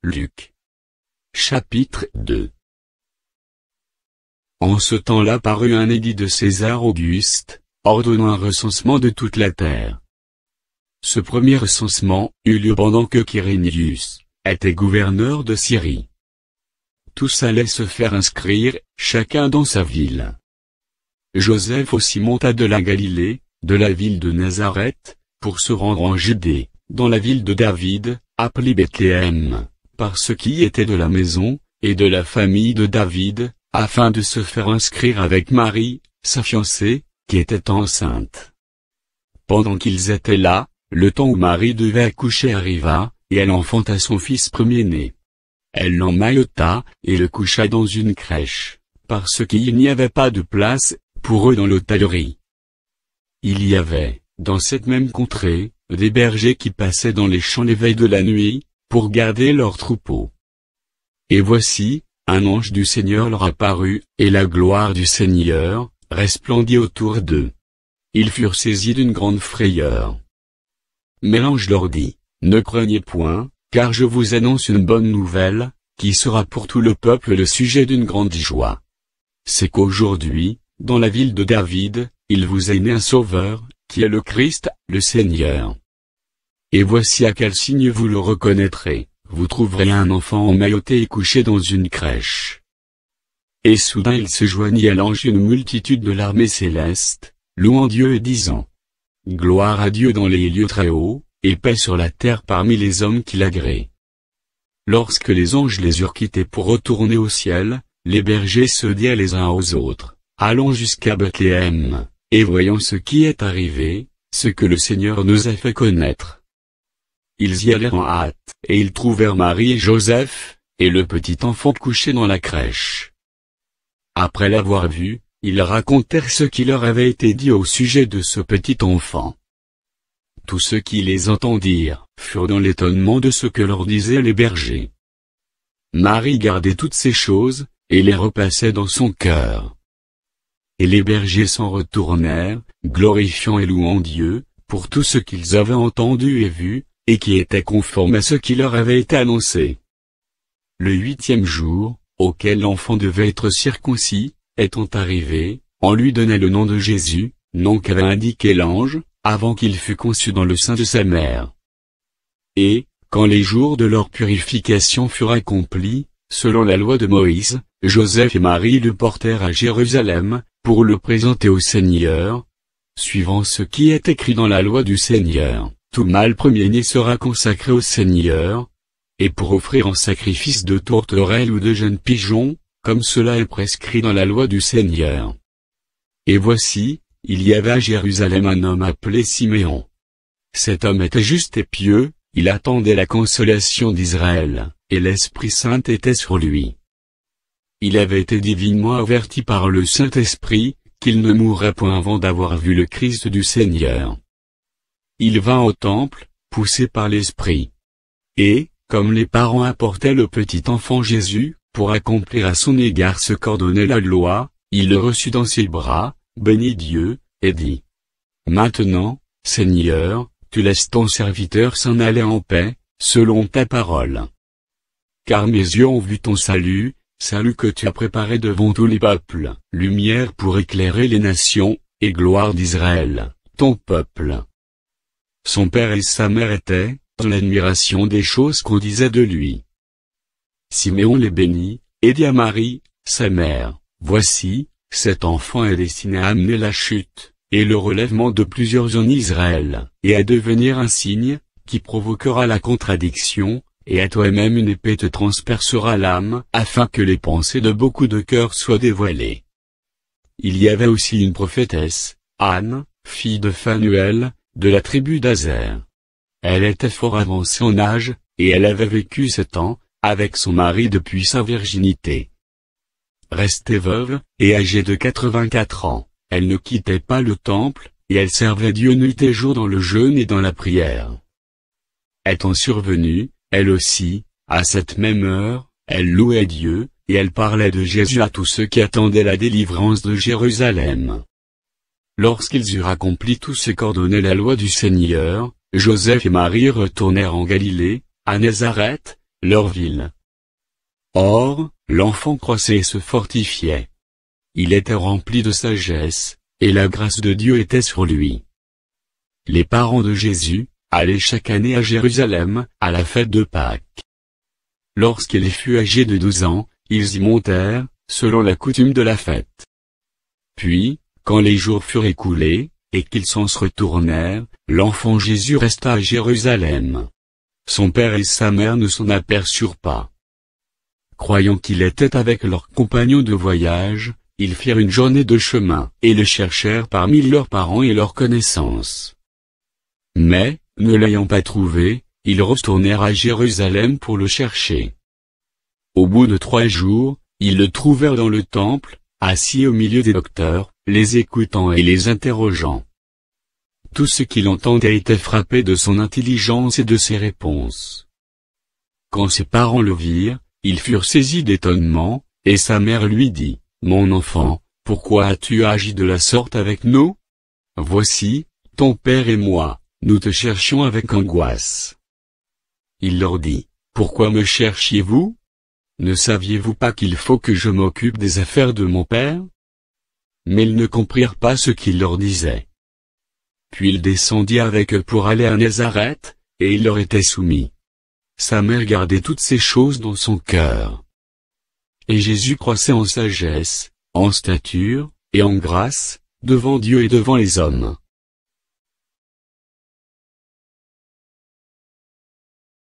Luc. Chapitre 2. En ce temps-là parut un édit de César Auguste, ordonnant un recensement de toute la terre. Ce premier recensement eut lieu pendant que Quirinius était gouverneur de Syrie. Tous allaient se faire inscrire, chacun dans sa ville. Joseph aussi monta de la Galilée, de la ville de Nazareth, pour se rendre en Judée, dans la ville de David, appelée Bethléem, par ceux qui étaient de la maison, et de la famille de David, afin de se faire inscrire avec Marie, sa fiancée, qui était enceinte. Pendant qu'ils étaient là, le temps où Marie devait accoucher arriva, et elle enfanta son fils premier-né. Elle l'emmaillota, et le coucha dans une crèche, parce qu'il n'y avait pas de place pour eux dans l'hôtellerie. Il y avait, dans cette même contrée, des bergers qui passaient dans les champs les veilles de la nuit, pour garder leurs troupeaux. Et voici, un ange du Seigneur leur apparut, et la gloire du Seigneur resplendit autour d'eux. Ils furent saisis d'une grande frayeur. Mais l'ange leur dit, « Ne craignez point, car je vous annonce une bonne nouvelle, qui sera pour tout le peuple le sujet d'une grande joie. C'est qu'aujourd'hui, dans la ville de David, il vous est né un Sauveur, qui est le Christ, le Seigneur. Et voici à quel signe vous le reconnaîtrez, vous trouverez un enfant emmailloté et couché dans une crèche. » Et soudain il se joignit à l'ange une multitude de l'armée céleste, louant Dieu et disant, « Gloire à Dieu dans les lieux très hauts, et paix sur la terre parmi les hommes qui l'agréent. » Lorsque les anges les eurent quittés pour retourner au ciel, les bergers se dirent les uns aux autres, « Allons jusqu'à Bethléem, et voyons ce qui est arrivé, ce que le Seigneur nous a fait connaître. » Ils y allèrent en hâte, et ils trouvèrent Marie et Joseph, et le petit enfant couché dans la crèche. Après l'avoir vu, ils racontèrent ce qui leur avait été dit au sujet de ce petit enfant. Tous ceux qui les entendirent furent dans l'étonnement de ce que leur disaient les bergers. Marie gardait toutes ces choses, et les repassait dans son cœur. Et les bergers s'en retournèrent, glorifiant et louant Dieu, pour tout ce qu'ils avaient entendu et vu, et qui était conforme à ce qui leur avait été annoncé. Le 8e jour, auquel l'enfant devait être circoncis, étant arrivé, on lui donna le nom de Jésus, nom qu'avait indiqué l'ange, avant qu'il fût conçu dans le sein de sa mère. Et, quand les jours de leur purification furent accomplis, selon la loi de Moïse, Joseph et Marie le portèrent à Jérusalem, pour le présenter au Seigneur, suivant ce qui est écrit dans la loi du Seigneur. Tout mâle premier-né sera consacré au Seigneur, et pour offrir en sacrifice de tourterelles ou de jeunes pigeons, comme cela est prescrit dans la loi du Seigneur. Et voici, il y avait à Jérusalem un homme appelé Siméon. Cet homme était juste et pieux, il attendait la consolation d'Israël, et l'Esprit Saint était sur lui. Il avait été divinement averti par le Saint-Esprit, qu'il ne mourrait point avant d'avoir vu le Christ du Seigneur. Il vint au temple, poussé par l'Esprit. Et, comme les parents apportaient le petit enfant Jésus, pour accomplir à son égard ce qu'ordonnait la loi, il le reçut dans ses bras, bénit Dieu, et dit, « Maintenant, Seigneur, tu laisses ton serviteur s'en aller en paix, selon ta parole. Car mes yeux ont vu ton salut, salut que tu as préparé devant tous les peuples, lumière pour éclairer les nations, et gloire d'Israël, ton peuple. » Son père et sa mère étaient, dans l'admiration des choses qu'on disait de lui. Siméon les bénit, et dit à Marie, sa mère, « Voici, cet enfant est destiné à amener la chute, et le relèvement de plusieurs en Israël, et à devenir un signe, qui provoquera la contradiction, et à toi-même une épée te transpercera l'âme, afin que les pensées de beaucoup de cœurs soient dévoilées. » Il y avait aussi une prophétesse, Anne, fille de Phanuel, de la tribu d'Azer. Elle était fort avancée en âge, et elle avait vécu 7 ans, avec son mari depuis sa virginité. Restée veuve, et âgée de 84 ans, elle ne quittait pas le temple, et elle servait Dieu nuit et jour dans le jeûne et dans la prière. Étant survenue, elle aussi, à cette même heure, elle louait Dieu, et elle parlait de Jésus à tous ceux qui attendaient la délivrance de Jérusalem. Lorsqu'ils eurent accompli tout ce qu'ordonnait la loi du Seigneur, Joseph et Marie retournèrent en Galilée, à Nazareth, leur ville. Or, l'enfant croissait et se fortifiait. Il était rempli de sagesse, et la grâce de Dieu était sur lui. Les parents de Jésus allaient chaque année à Jérusalem, à la fête de Pâques. Lorsqu'il fut âgé de 12 ans, ils y montèrent, selon la coutume de la fête. Puis, quand les jours furent écoulés, et qu'ils s'en se retournèrent, l'enfant Jésus resta à Jérusalem. Son père et sa mère ne s'en aperçurent pas. Croyant qu'il était avec leurs compagnons de voyage, ils firent une journée de chemin, et le cherchèrent parmi leurs parents et leurs connaissances. Mais, ne l'ayant pas trouvé, ils retournèrent à Jérusalem pour le chercher. Au bout de 3 jours, ils le trouvèrent dans le temple, assis au milieu des docteurs, les écoutant et les interrogeant. Tous ceux qui l'entendaient étaient frappés de son intelligence et de ses réponses. Quand ses parents le virent, ils furent saisis d'étonnement, et sa mère lui dit, « Mon enfant, pourquoi as-tu agi de la sorte avec nous? Voici, ton père et moi, nous te cherchions avec angoisse. » Il leur dit, « Pourquoi me cherchiez-vous? Ne saviez-vous pas qu'il faut que je m'occupe des affaires de mon père? » Mais ils ne comprirent pas ce qu'il leur disait. Puis il descendit avec eux pour aller à Nazareth, et il leur était soumis. Sa mère gardait toutes ces choses dans son cœur. Et Jésus croissait en sagesse, en stature, et en grâce, devant Dieu et devant les hommes.